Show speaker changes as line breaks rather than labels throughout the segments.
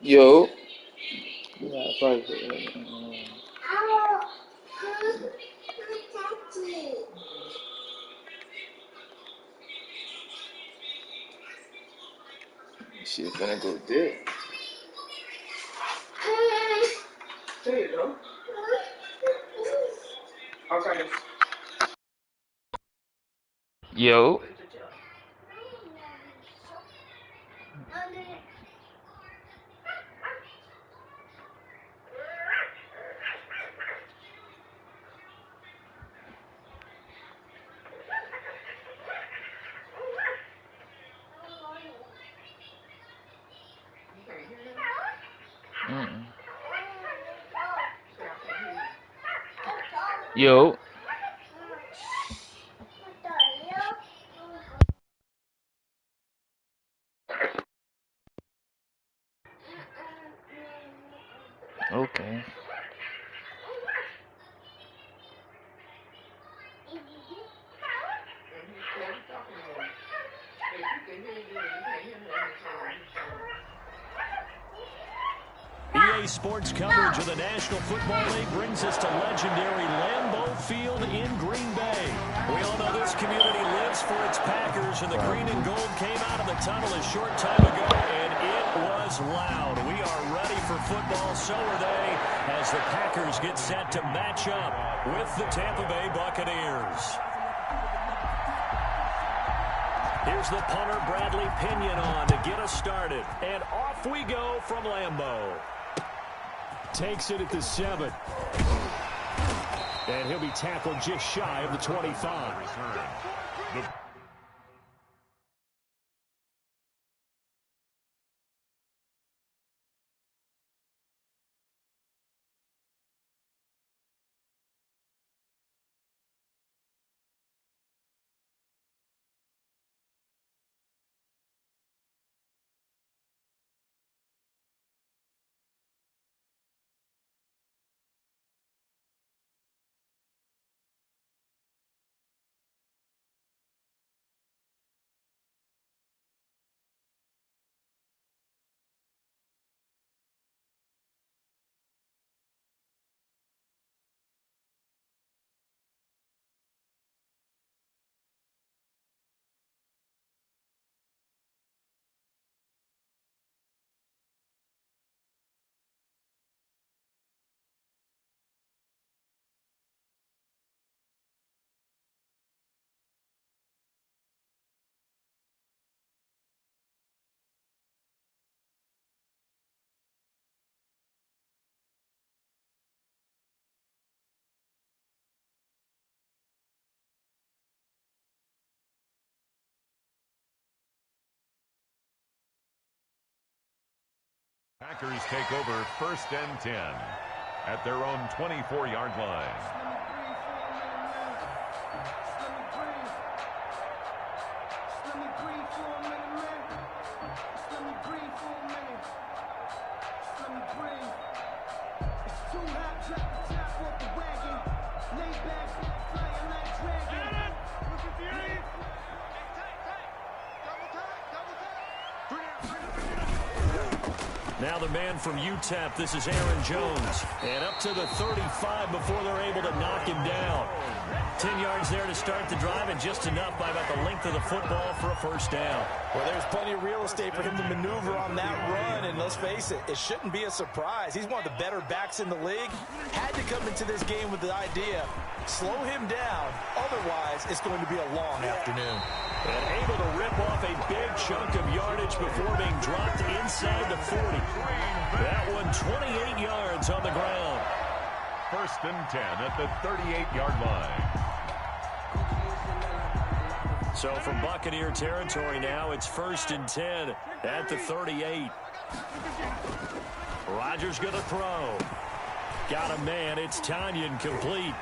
Yo. Yeah, fuck Shit finna go dip. There you go. Okay. Yo. Mm. Yo. Okay.
EA Sports coverage of the National Football League brings us to legendary Lambeau Field in Green Bay. We all know this community lives for its Packers, and the green and gold came out of the tunnel a short time ago, and it was loud. We are ready for football, so are they, as the Packers get set to match up with the Tampa Bay Buccaneers. Here's the punter, Bradley Pinion, on to get us started. And off we go from Lambeau. Takes it at the 7. And he'll be tackled just shy of the 25.
Packers take over 1st and 10 at their own 24-yard line.
Now the man from UTEP, this is Aaron Jones. And up to the 35 before they're able to knock him down. 10 yards there to start the drive, and just enough by about the length of the football for a first down.
Well, there's plenty of real estate for him to maneuver on that run, and let's face it, it shouldn't be a surprise. He's one of the better backs in the league. Had to come into this game with the idea, slow him down, otherwise it's going to be a long afternoon.
And able to rip off a big chunk of yardage before being dropped inside the 40. That one 28 yards on the ground.
1st and 10 at the 38-yard line.
So from Buccaneer territory now, it's 1st and 10 at the 38. Rodgers going to throw. Got a man. It's Tanyan complete.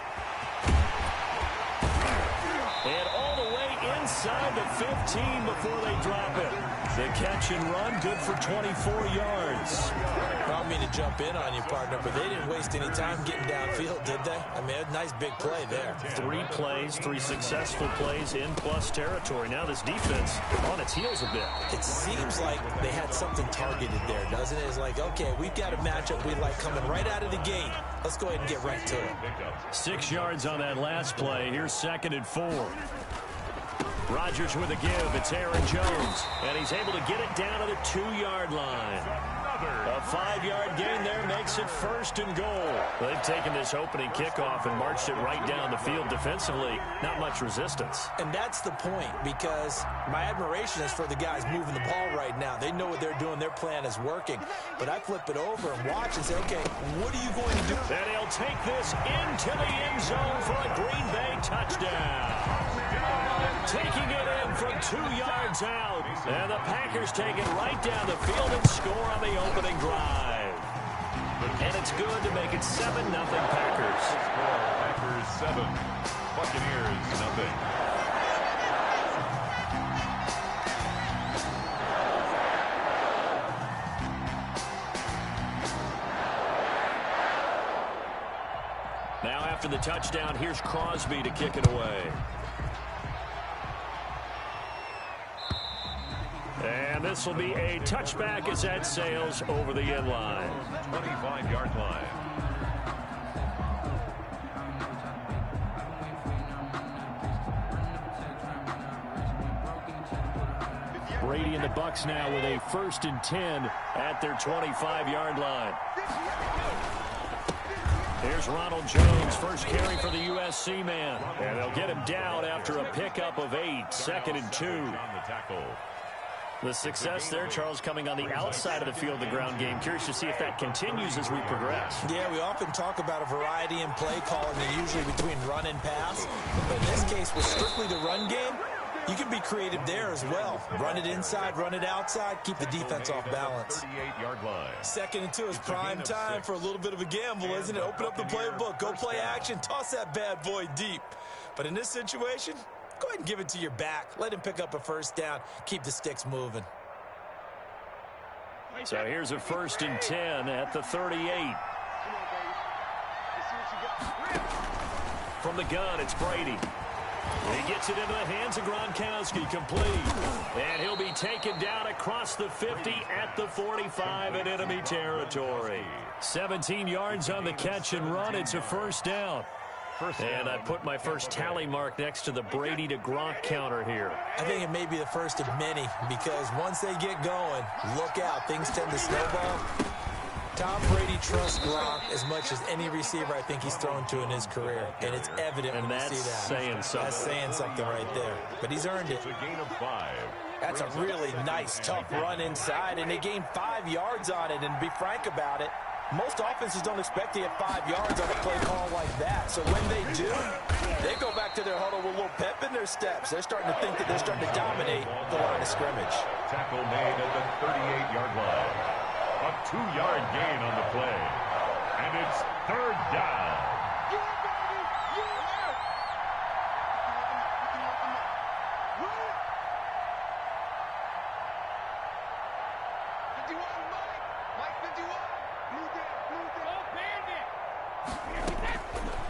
And all the way inside inside the 15 before they drop it. The catch and run, good for 24 yards.
I don't mean to jump in on you, partner, but they didn't waste any time getting downfield, did they? I mean, a nice big play there.
3 plays, 3 successful plays in plus territory. Now this defense on its heels a bit.
It seems like they had something targeted there, doesn't it? It's like, okay, we've got a matchup we like coming right out of the gate. Let's go ahead and get right to it.
6 yards on that last play. Here's 2nd and 4. Rodgers with a give. It's Aaron Jones. And he's able to get it down to the 2-yard line. A 5-yard gain there makes it 1st and goal. They've taken this opening kickoff and marched it right down the field defensively. Not much resistance.
And that's the point, because my admiration is for the guys moving the ball right now. They know what they're doing. Their plan is working. But I flip it over and watch and say, okay, what are you going to do?
And he'll take this into the end zone for a Green Bay touchdown. Taking it in from 2 yards out. And the Packers take it right down the field and score on the opening drive. And it's good to make it 7-0 Packers.
Packers 7, Buccaneers nothing.
Now after the touchdown, here's Crosby to kick it away. And this will be a touchback as that sails over the end line.
25-yard line.
Brady and the Bucs now with a 1st and 10 at their 25-yard line. Here's Ronald Jones, first carry for the USC man. And they'll get him down after a pickup of 8, 2nd and 2.
On the tackle.
The success there, Charles, coming on the outside of the field, the ground game. Curious to see if that continues as we progress.
Yeah, we often talk about a variety in play calling, and usually between run and pass. But in this case, with strictly the run game, you can be creative there as well. Run it inside, run it outside, keep the defense off balance.
38-yard line.
2nd and 2 is prime time for a little bit of a gamble, isn't it? Open up the playbook, go play action, toss that bad boy deep. But in this situation, go ahead and give it to your back. Let him pick up a 1st down. Keep the sticks moving.
So here's a 1st and 10 at the 38. From the gun, it's Brady. He gets it into the hands of Gronkowski, complete. And he'll be taken down across the 50 at the 45 in enemy territory. 17 yards on the catch and run. It's a 1st down. And I put my first tally mark next to the Brady to Gronk counter here.
I think it may be the first of many, because once they get going, look out. Things tend to snowball. Tom Brady trusts Gronk as much as any receiver I think he's thrown to in his career. And it's evident when you see that.
And that's saying something.
That's saying something right there. But he's earned it.
It's a gain of 5.
That's a really nice, tough run inside, and they gained 5 yards on it. And to be frank about it, most offenses don't expect to get 5 yards on a play call like that. So when they do, they go back to their huddle with a little pep in their steps. They're starting to think that they're starting to dominate the line of scrimmage.
Tackle made at the 38-yard line. A 2-yard gain on the play. And it's 3rd down.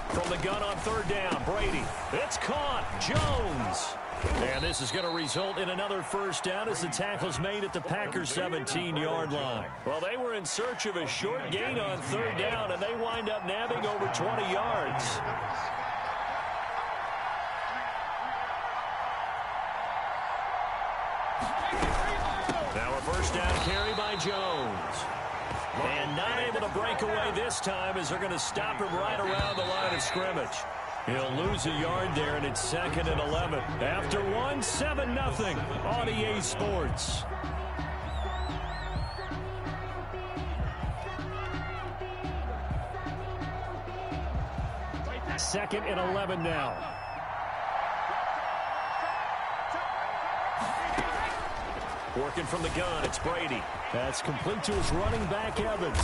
From the gun on 3rd down, Brady. It's caught. Jones. And this is going to result in another 1st down as the tackle's made at the Packers' 17-yard line. Well, they were in search of a short gain on 3rd down, and they wind up nabbing over 20 yards. Now a 1st down carry by Jones. And not able to break away this time as they're going to stop him right around the line of scrimmage. He'll lose a yard there, and it's 2nd and 11. After 7-0 on EA Sports. Second and 11 now. Working from the gun, it's Brady. That's complete to his running back, Evans.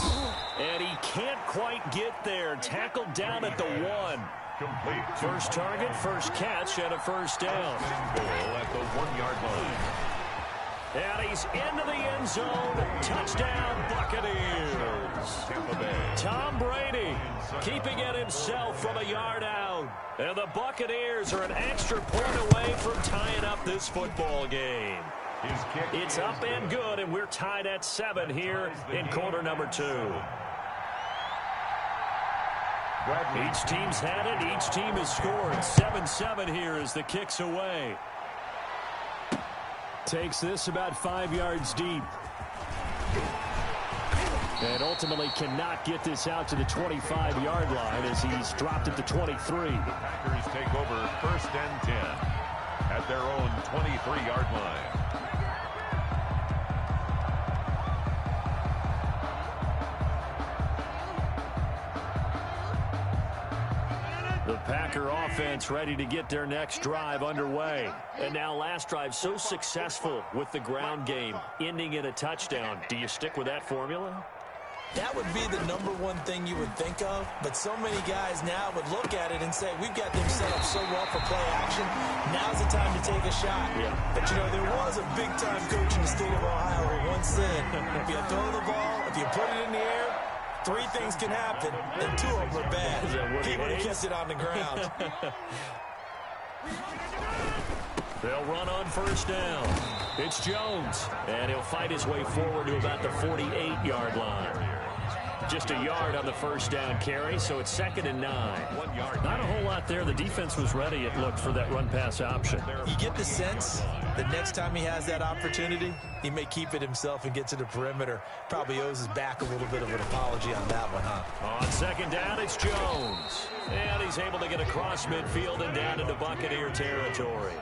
And he can't quite get there. Tackled down at the 1.
Complete.
First target, first catch, and a first down.
Goal at the 1-yard line.
And he's into the end zone. Touchdown, Buccaneers.
Tampa Bay.
Tom Brady keeping it himself from a yard out. And the Buccaneers are an extra point away from tying up this football game.
His kick
It's up and good, and we're tied at 7 here in quarter number 2. Each team's had it. Each team has scored. 7-7 here as the kick's away. Takes this about 5 yards deep. And ultimately cannot get this out to the 25-yard line as he's dropped at the 23.
Packers take over first and 10 at their own 23-yard line.
The Packer offense ready to get their next drive underway. And now last drive so successful with the ground game, ending in a touchdown. Do you stick with that formula?
That would be the #1 thing you would think of, but so many guys now would look at it and say, we've got them set up so well for play action, now's the time to take a shot.
Yeah.
But, you know, there was a big-time coach in the state of Ohio who once said, if you throw the ball, if you put it in the air, 3 things can happen, and 2 of them are bad. He would have kept it on the ground.
They'll run on first down. It's Jones, and he'll fight his way forward to about the 48-yard line. Just a yard on the first down carry, so it's 2nd and 9.
1 yard.
Not a whole lot there. The defense was ready, it looked, for that run-pass option.
You get the sense that next time he has that opportunity, he may keep it himself and get to the perimeter. Probably owes his back a little bit of an apology on that one, huh?
On 2nd down, it's Jones. And he's able to get across midfield and down into Buccaneer territory.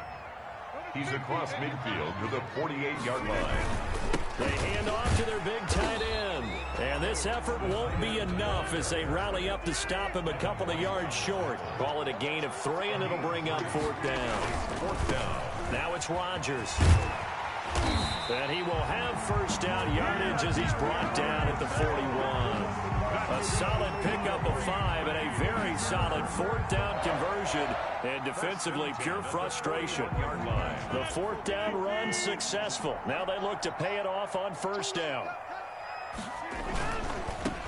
He's across midfield to the 48-yard line.
They hand off to their big tight end. And this effort won't be enough as they rally up to stop him a couple of yards short. Call it a gain of 3, and it'll bring up 4th down.
4th down.
Now it's Rodgers. And he will have first down yardage as he's brought down at the 41. A solid pickup of 5 and a very solid 4th down conversion. And defensively, pure frustration. The 4th down run successful. Now they look to pay it off on first down.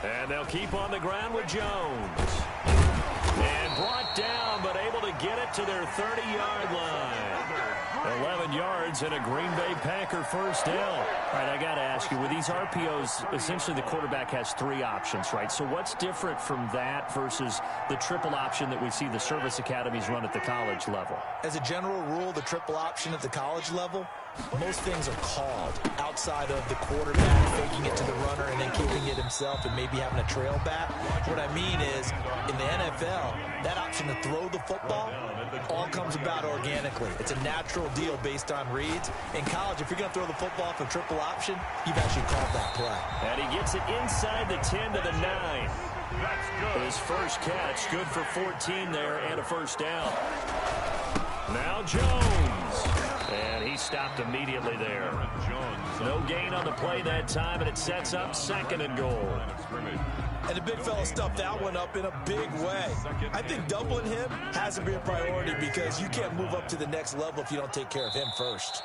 And they'll keep on the ground with Jones. And brought down, but able to get it to their 30-yard line. 11 yards and a Green Bay Packer first down. All right, I got to ask you, with these RPOs, essentially the quarterback has 3 options, right? So what's different from that versus the triple option that we see the service academies run at the college level?
As a general rule, the triple option at the college level, most things are called outside of the quarterback faking it to the runner and then keeping it himself and maybe having a trail back. What I mean is, in the NFL, that option to throw the football all comes about organically. It's a natural deal based on reads. In college, if you're going to throw the football for triple option, you've actually called that play.
And he gets it inside the 10 to the 9.
That's good.
His first catch, good for 14 there and a first down. Now Jones. And he stopped immediately there. No gain on the play that time, and it sets up 2nd and goal.
And the big fella stuffed that one up in a big way. I think doubling him has to be a priority because you can't move up to the next level if you don't take care of him first.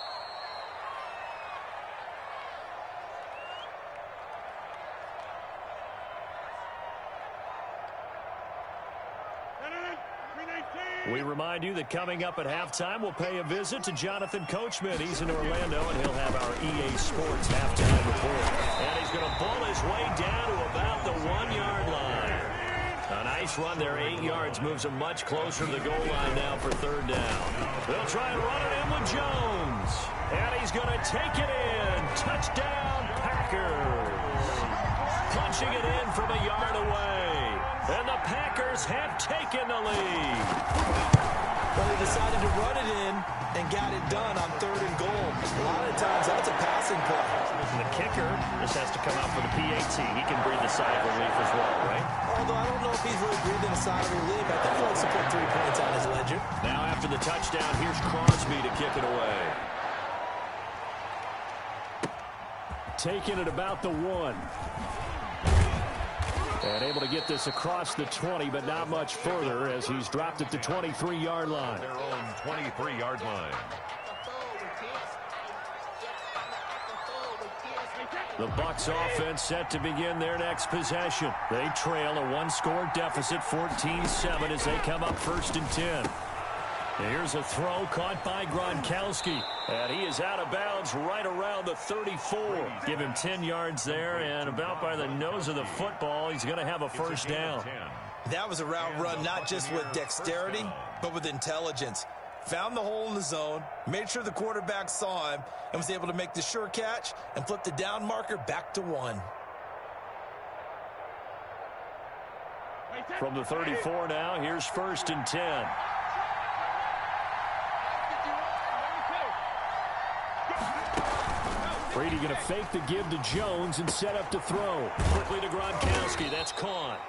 We remind you that coming up at halftime, we'll pay a visit to Jonathan Coachman. He's in Orlando, and he'll have our EA Sports halftime report. And he's going to pull his way down to about the 1-yard line. A nice run there, 8 yards, moves him much closer to the goal line now for 3rd down. They'll try and run it in with Jones. And he's going to take it in. Touchdown, Packers. Punching it in from a yard away. And the Packers have taken the lead.
Well, they decided to run it in and got it done on 3rd and goal. A lot of times, that's a passing play.
And the kicker just has to come out for the PAT. He can breathe a sigh of relief as well, right?
Although I don't know if he's really breathing a sigh of relief. I think he likes to put 3 points on his ledger.
Now after the touchdown, here's Crosby to kick it away. Taking it about the 1. And able to get this across the 20, but not much further as he's dropped at the 23-yard line.
Their own 23-yard line.
The Bucs offense set to begin their next possession. They trail a one-score deficit, 14-7, as they come up 1st and 10. Here's a throw caught by Gronkowski. And he is out of bounds right around the 34. Give him 10 yards there, and about by the nose of the football, he's going to have a first down.
That was a route run not just with dexterity, but with intelligence. Found the hole in the zone, made sure the quarterback saw him, and was able to make the sure catch and flip the down marker back to 1.
From the 34 now, here's 1st and 10. Brady going to fake the give to Jones and set up to throw. Quickly to Gronkowski. That's caught.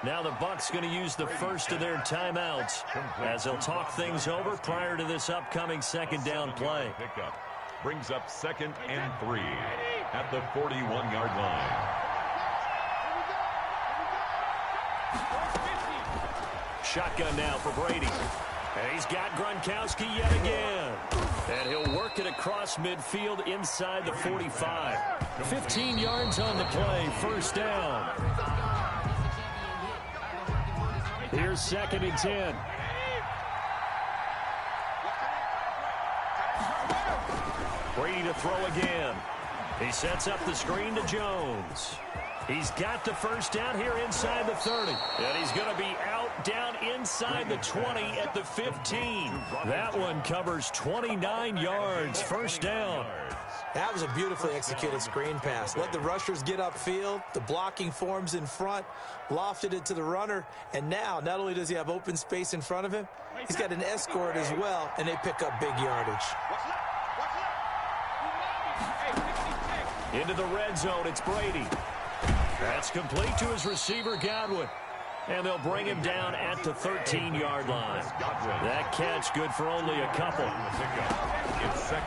Now the Bucs going to use the first of their timeouts as they'll talk things over prior to this upcoming second down play.
Pickup brings up 2nd and 3 at the 41-yard line.
Shotgun now for Brady. And he's got Gronkowski yet again. And he'll work it across midfield inside the 45. 15 yards on the play, first down. Here's 2nd and 10. Brady to throw again. He sets up the screen to Jones. He's got the first down here inside the 30. And he's going to be out down inside the 20 at the 15. That one covers 29 yards, first down.
That was a beautifully executed screen pass. Let the rushers get upfield. The blocking forms in front. Lofted it to the runner. And now, not only does he have open space in front of him, he's got an escort as well, and they pick up big yardage.
Into the red zone, it's Brady. That's complete to his receiver, Godwin. And they'll bring him down at the 13-yard line. That catch good for only a couple.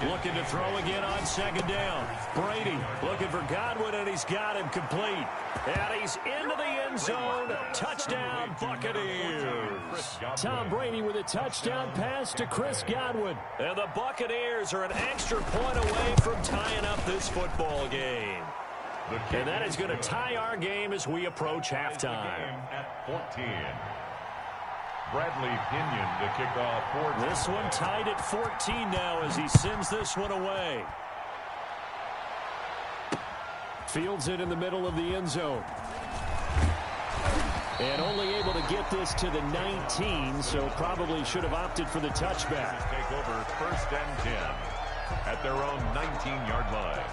Looking to throw again on second down. Brady looking for Godwin, and he's got him complete. And he's into the end zone. Touchdown, Buccaneers. Tom Brady with a touchdown pass to Chris Godwin. And the Buccaneers are an extra point away from tying up this football game. And that is going to tie our game as we approach halftime.
At 14. Bradley Pinion to kick off.
This one tied at 14 now as he sends this one away. Fields it in the middle of the end zone. And only able to get this to the 19, so probably should have opted for the touchback.
Take over 1st and 10 at their own 19-yard line.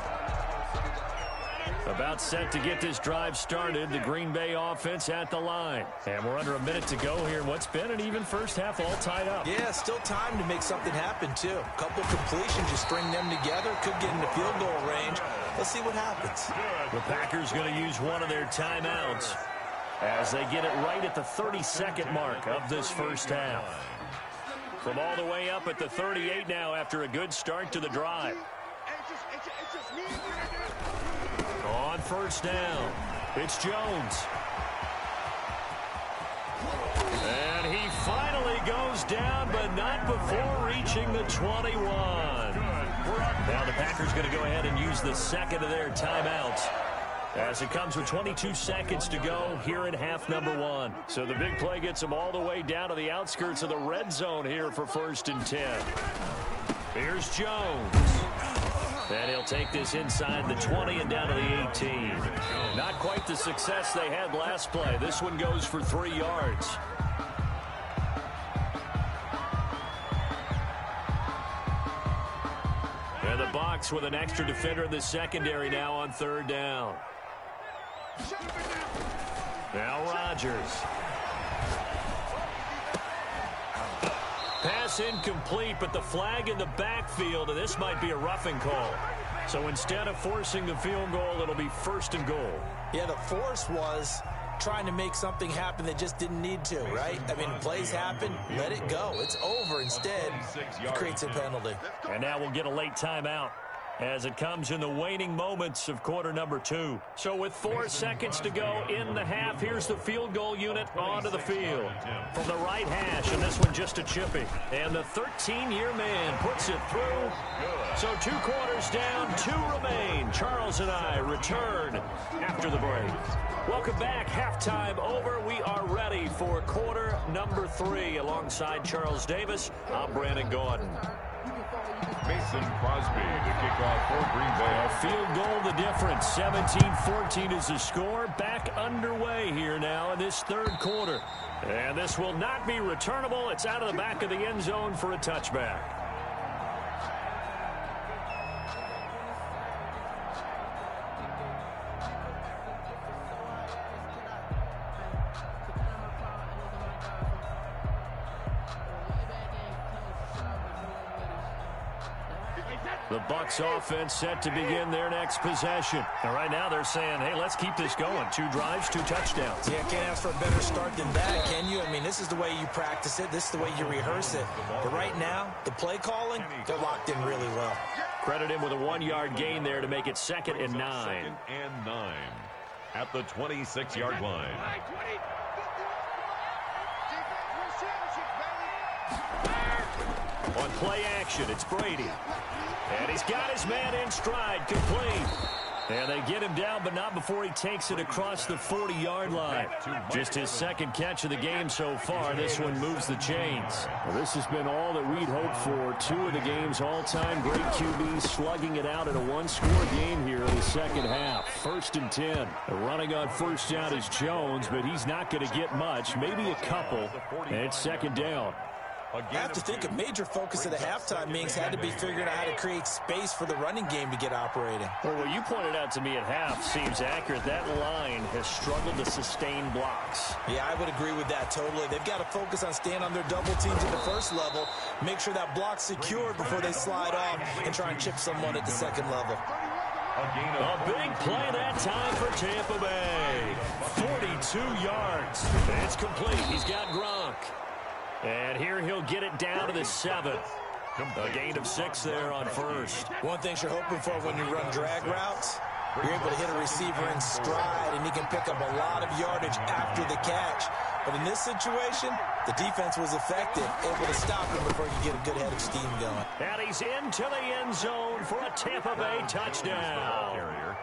About set to get this drive started, the Green Bay offense at the line. And we're under a minute to go here in what's been an even first half, all tied up.
Yeah, still time to make something happen, too. A couple completions, you string them together, could get into field goal range. Let's see what happens.
The Packers going to use one of their timeouts as they get it right at the 32nd mark of this first half. From all the way up at the 38 now after a good start to the drive. On first down, it's Jones. And he finally goes down, but not before reaching the 21. Now the Packers going to go ahead and use the second of their timeouts as it comes with 22 seconds to go here in half number 1. So the big play gets them all the way down to the outskirts of the red zone here for 1st and 10. Here's Jones. And he'll take this inside the 20 and down to the 18. Not quite the success they had last play. This one goes for 3 yards. And the Bucs with an extra defender in the secondary now on 3rd down. Now Rodgers. Pass incomplete, but the flag in the backfield, and this might be a roughing call. So instead of forcing the field goal, it'll be 1st and goal.
Yeah, the force was trying to make something happen that just didn't need to, right? I mean, plays happen, let it go. It's over. Instead, it creates a penalty.
And now we'll get a late timeout. as it comes in the waning moments of quarter number 2. So with 4 seconds to go in the half, here's the field goal unit onto the field. From the right hash, and this one just a chippy. And the 13-year man puts it through. So 2 quarters down, 2 remain. Charles and I return after the break. Welcome back. Halftime over. We are ready for quarter number 3. Alongside Charles Davis, I'm Brandon Gordon.
Mason Crosby to kick off for Green Bay.
A field goal the difference. 17-14 is the score. Back underway here now in this third quarter. And this will not be returnable. It's out of the back of the end zone for a touchback. The Bucs offense set to begin their next possession. And right now they're saying, hey, let's keep this going. 2 drives, 2 touchdowns.
Yeah, can't ask for a better start than that, can you? I mean, this is the way you practice it. This is the way you rehearse it. But right now, the play calling, they're locked in really well.
Credit him with a 1-yard gain there to make it 2nd and 9.
2nd and 9 at the 26-yard line.
On play action, it's Brady. And he's got his man in stride, complete. And they get him down, but not before he takes it across the 40-yard line. Just his 2nd catch of the game so far. This one moves the chains. Well, this has been all that we'd hoped for. 2 of the game's all-time great QBs slugging it out in a 1-score game here in the second half. 1st and 10. Running on first down is Jones, but he's not going to get much, maybe a couple. And it's 2nd down.
I have to think a major focus of the halftime meetings had to be figuring out how to create space for the running game to get operating.
Well, what you pointed out to me at half seems accurate. That line has struggled to sustain blocks.
Yeah, I would agree with that totally. They've got to focus on staying on their double teams at the first level, make sure that block's secured before they slide off and try and chip someone at the second level.
A big play that time for Tampa Bay. 42 yards. It's complete. He's got Gronk. And here he'll get it down to the 7th. A gain of 6 there on first.
One thing you're hoping for when you run drag routes, you're able to hit a receiver in stride, and he can pick up a lot of yardage after the catch. But in this situation, the defense was effective, able to stop him before he could get a good head of steam going.
And he's into the end zone for a Tampa Bay touchdown.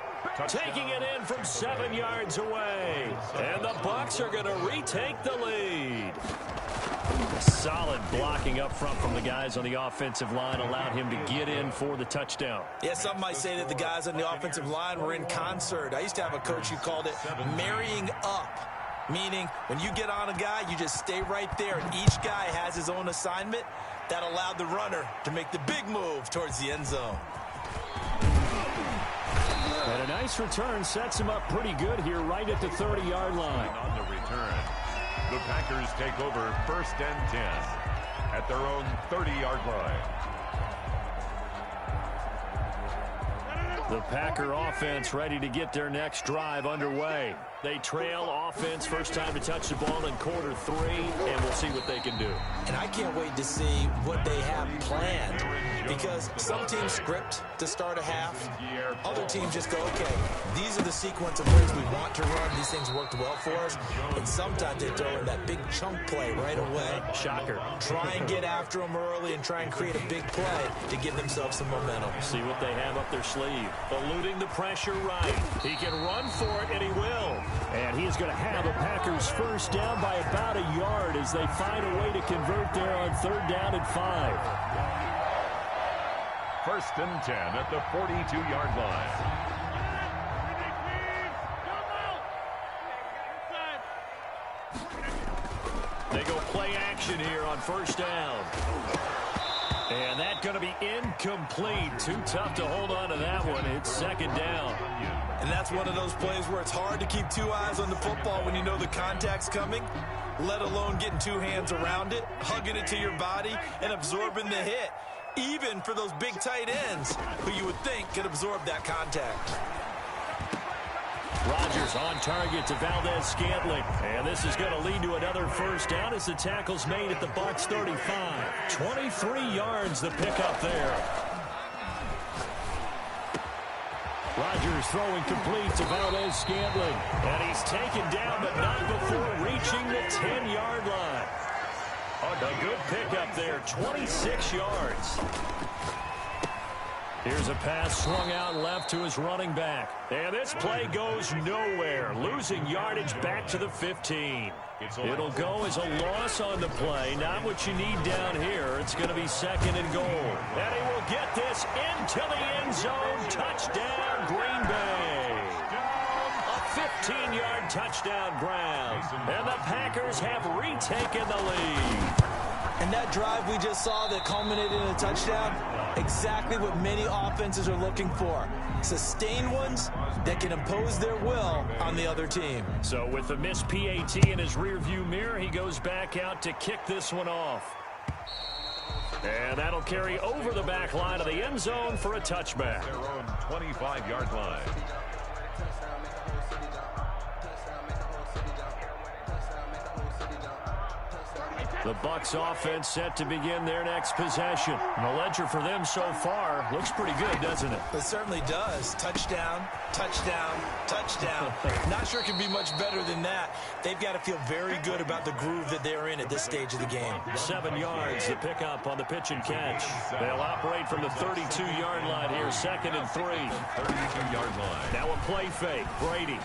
Taking it in from 7 yards away. And the Bucs are going to retake the lead. Solid blocking up front from the guys on the offensive line allowed him to get in for the touchdown.
Yeah, some might say that the guys on the offensive line were in concert. I used to have a coach who called it marrying up, meaning when you get on a guy, you just stay right there, and each guy has his own assignment. That allowed the runner to make the big move towards the end zone.
And a nice return sets him up pretty good here right at the 30-yard line.
On the return, the Packers take over 1st and 10 at their own 30-yard line.
The Packer offense ready to get their next drive underway. They trail offense, first time to touch the ball in quarter 3, and we'll see what they can do.
And I can't wait to see what they have planned, because some teams script to start a half. Other teams just go, okay, these are the sequence of plays we want to run. These things worked well for us. And sometimes they throw in that big chunk play right away.
Shocker.
Try and get after them early and try and create a big play to give themselves some momentum.
See what they have up their sleeve. Eluding the pressure right. He can run for it, and he will. And he is going to have the Packers first down by about a yard as they find a way to convert there on 3rd down and 5.
1st and 10 at the 42-yard line.
They go play action here on 1st down. And that's going to be incomplete. Too tough to hold on to that one. It's 2nd down.
And that's one of those plays where it's hard to keep 2 eyes on the football when you know the contact's coming, let alone getting 2 hands around it, hugging it to your body, and absorbing the hit. Even for those big tight ends who you would think could absorb that contact.
Rodgers on target to Valdez-Scantling. And this is going to lead to another first down as the tackle's made at the Bucs 35. 23 yards the pickup there. Rodgers throwing complete to Valdez-Scantling. And he's taken down, but not before reaching the 10-yard line. A good pickup there, 26 yards. Here's a pass swung out left to his running back. And this play goes nowhere, losing yardage back to the 15. It'll go as a loss on the play. Not what you need down here. It's going to be 2nd and goal. And he will get this into the end zone. Touchdown, Green Bay. A 15-yard touchdown ground. And the Packers have retaken the lead.
And that drive we just saw that culminated in a touchdown, exactly what many offenses are looking for. Sustained ones that can impose their will on the other team.
So with the missed PAT in his rearview mirror, he goes back out to kick this one off. And that'll carry over the back line of the end zone for a touchback.
Their own 25-yard line.
The Bucs offense set to begin their next possession. And the ledger for them so far looks pretty good, doesn't it?
It certainly does. Touchdown, touchdown, touchdown. Not sure it can be much better than that. They've got to feel very good about the groove that they're in at this stage of the game.
7 yards, the pickup on the pitch and catch. They'll operate from the 32-yard line here, 2nd and 3.
32-yard line.
Now a play fake, Brady.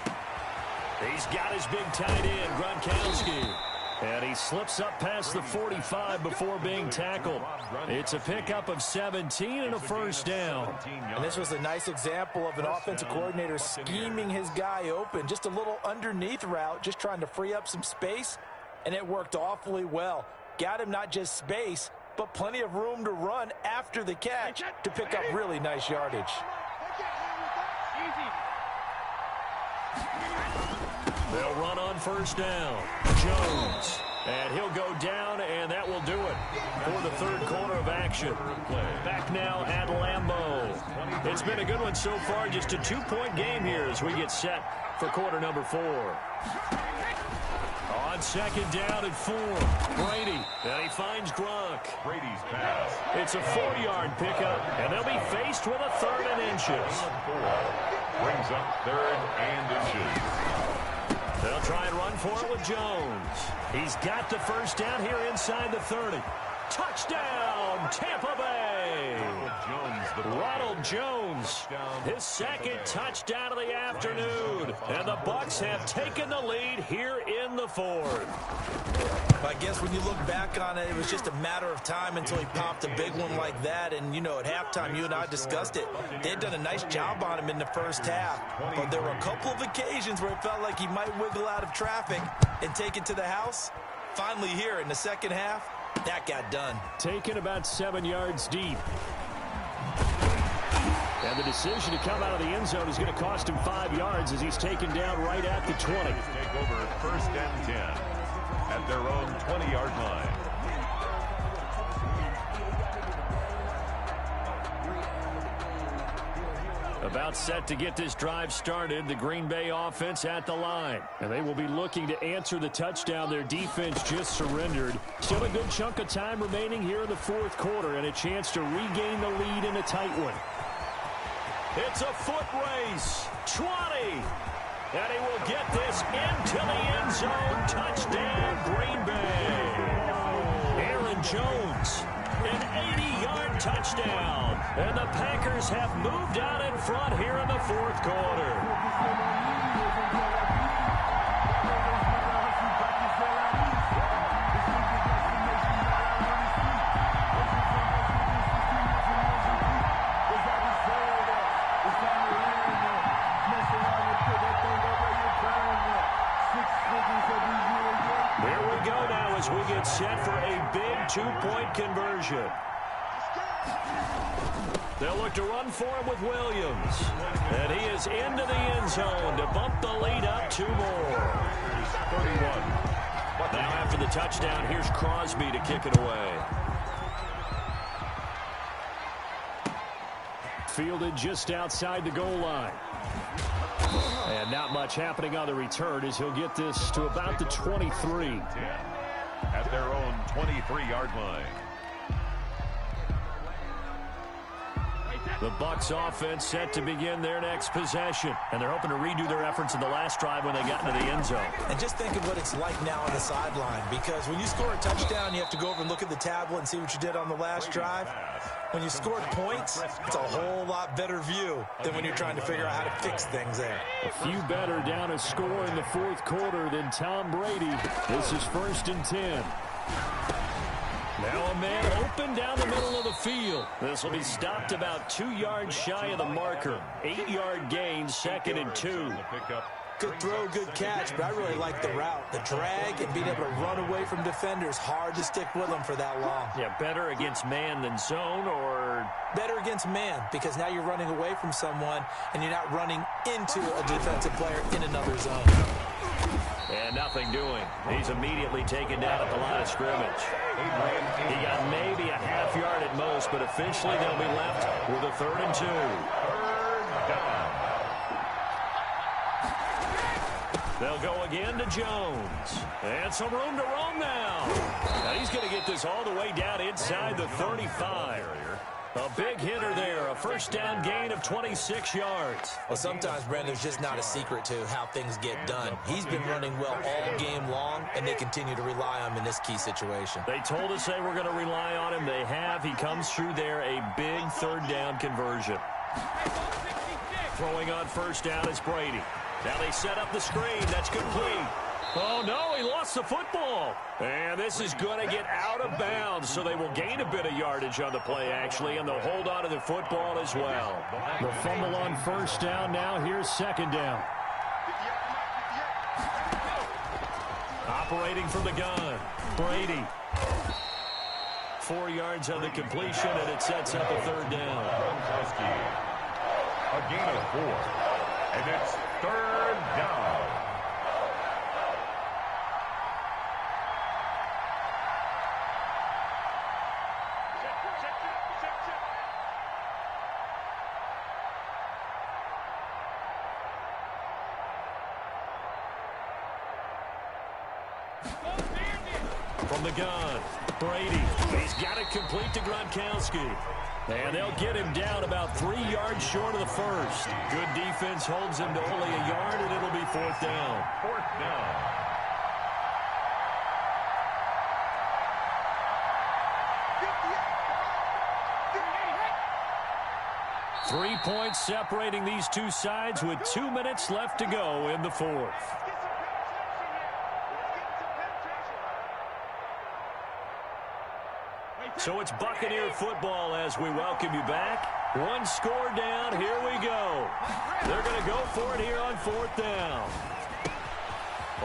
He's got his big tight end, Gronkowski. And he slips up past the 45 before being tackled. It's a pickup of 17 and a first down.
And this was a nice example of an offensive coordinator scheming his guy open. Just a little underneath route, just trying to free up some space, and it worked awfully well. Got him not just space, but plenty of room to run after the catch to pick up really nice yardage.
They'll run on first down. Jones. And he'll go down, and that will do it for the third quarter of action. Back now at Lambeau. It's been a good one so far. Just a 2-point game here as we get set for quarter number 4. On 2nd down and 4. Brady. And he finds Gronk.
Brady's pass.
It's a 4-yard pickup, and they'll be faced with a 3rd and inches.
Brings up 3rd and inches.
They'll try and run for it with Jones. He's got the first down here inside the 30. Touchdown, Tampa Bay. Ronald Jones, his 2nd touchdown of the afternoon. And the Bucs have taken the lead here in the 4th.
I guess when you look back on it, it was just a matter of time until he popped a big one like that. And, you know, at halftime, you and I discussed it. They had done a nice job on him in the first half. But there were a couple of occasions where it felt like he might wiggle out of traffic and take it to the house. Finally here in the second half, that got done.
Taken about 7 yards deep. And the decision to come out of the end zone is going to cost him 5 yards as he's taken down right at the 20.
Take over 1st and 10 at their own 20-yard line.
About set to get this drive started, the Green Bay offense at the line. And they will be looking to answer the touchdown their defense just surrendered. Still a good chunk of time remaining here in the 4th quarter and a chance to regain the lead in a tight one. It's a foot race. 20. And he will get this into the end zone. Touchdown, Green Bay. Aaron Jones, an 80-yard touchdown. And the Packers have moved out in front here in the 4th quarter. There we go now as we get set for a big 2-point conversion. They'll look to run for him with Williams. And he is into the end zone to bump the lead up 2 more.
31.
Now after the touchdown, here's Crosby to kick it away. Fielded just outside the goal line. And not much happening on the return as he'll get this to about the 23.
At their own 23-yard line.
The Bucs offense set to begin their next possession, and they're hoping to redo their efforts in the last drive when they got into the end zone.
And just think of what it's like now on the sideline, because when you score a touchdown, you have to go over and look at the tablet and see what you did on the last drive. When you scored points, it's a whole lot better view than when you're trying to figure out how to fix things there.
A few better down a score in the fourth quarter than Tom Brady. This is 1st and 10. Now a man open down the middle of the field. This will be stopped about 2 yards shy of the marker. 8-yard gain, 2nd and 2.
Good throw, good catch, but I really like the route. The drag and being able to run away from defenders, hard to stick with them for that long.
Yeah, better against man than zone, or
better against man, because now you're running away from someone and you're not running into a defensive player in another zone.
And nothing doing. He's immediately taken down at the line of scrimmage. He got maybe a half yard at most, but officially they'll be left with a 3rd and 2. They'll go again to Jones. And some room to roam now. Now he's going to get this all the way down inside the 35. A big hitter there. A 1st down gain of 26 yards.
Well, sometimes, Brandon, there's just not a secret to how things get done. He's been running well all game long, and they continue to rely on him in this key situation.
They told us they were going to rely on him. They have. He comes through there. A big 3rd down conversion. Throwing on 1st down is Brady. Now they set up the screen. That's complete. Oh, no, he lost the football. And this is going to get out of bounds, so they will gain a bit of yardage on the play, actually, and they'll hold on to the football as well. The fumble on 1st down. Now here's 2nd down. Operating from the gun, Brady. 4 yards on the completion, and it sets up a 3rd down.
A gain of 4, and it's 3rd down.
From the gun, Brady. He's got it complete to Gronkowski. And they'll get him down about 3 yards short of the 1st. Good defense holds him to only a yard, and it'll be 4th down.
4th down.
Three points separating these two sides with 2 minutes left to go in the 4th. So it's Buccaneer football as we welcome you back. 1 score down. Here we go. They're going to go for it here on 4th down.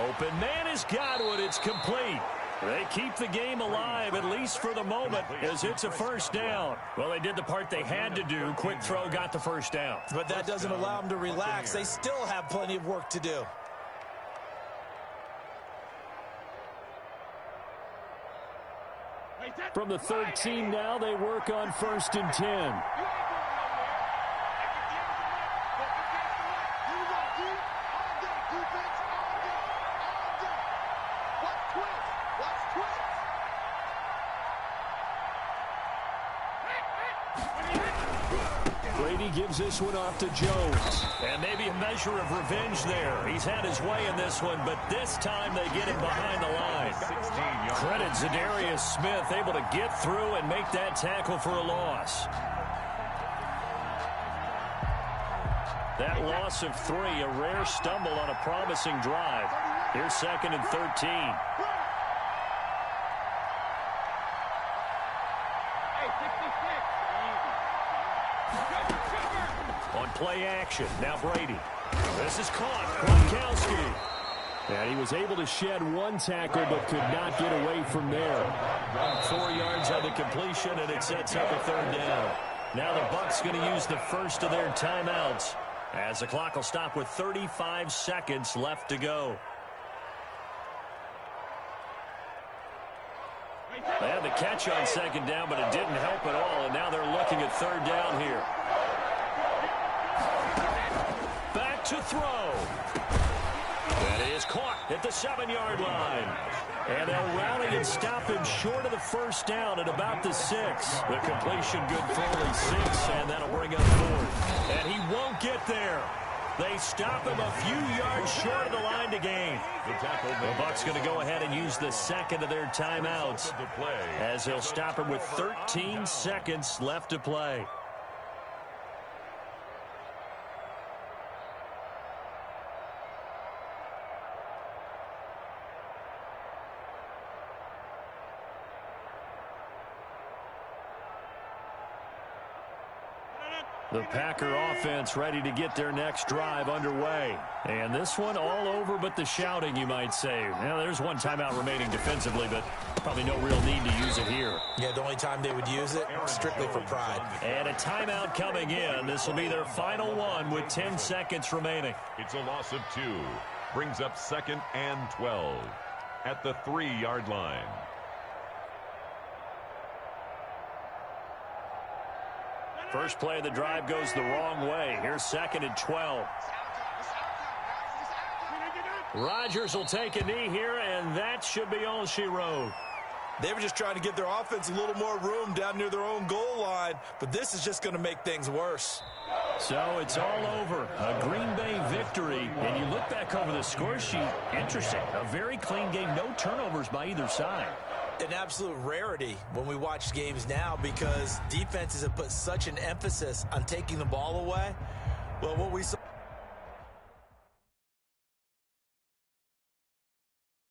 Open man has got one. It's complete. They keep the game alive, at least for the moment, as it's a 1st down. Well, they did the part they had to do. Quick throw got the 1st down.
But that doesn't allow them to relax. They still have plenty of work to do.
From the 13 now, they work on 1st and 10. Brady gives this one off to Jones. And maybe a measure of revenge there. He's had his way in this one, but this time they get him behind the line. Credit Zadarius Smith, able to get through and make that tackle for a loss. That loss of 3, a rare stumble on a promising drive. Here's 2nd and 13. On play action, now Brady. This is caught. Gronkowski. And he was able to shed 1 tackle but could not get away from there. 4 yards on the completion, and it sets up a 3rd down. Now the Bucs going to use the first of their timeouts as the clock will stop with 35 seconds left to go. They had the catch on 2nd down, but it didn't help at all, and now they're looking at 3rd down here. Back to throw. That is caught at the 7-yard line. And they'll rally and stop him short of the first down at about the 6. The completion good for only 6, and that'll bring up 4th. And he won't get there. They stop him a few yards short of the line to gain. The Bucs going to go ahead and use the second of their timeouts as they'll stop him with 13 seconds left to play. The Packer offense ready to get their next drive underway. And this one all over but the shouting, you might say. Now, there's one timeout remaining defensively, but probably no real need to use it here.
Yeah, the only time they would use it, strictly for pride.
And a timeout coming in. This will be their final one with 10 seconds remaining.
It's a loss of 2. Brings up 2nd and 12 at the 3-yard line.
First play of the drive goes the wrong way. Here's 2nd and 12. Rodgers will take a knee here, and that should be all she wrote.
They were just trying to give their offense a little more room down near their own goal line, but this is just going to make things worse.
So it's all over. A Green Bay victory. And you look back over the score sheet, interesting. A very clean game, no turnovers by either side.
An absolute rarity when we watch games now because defenses have put such an emphasis on taking the ball away. Well, what we saw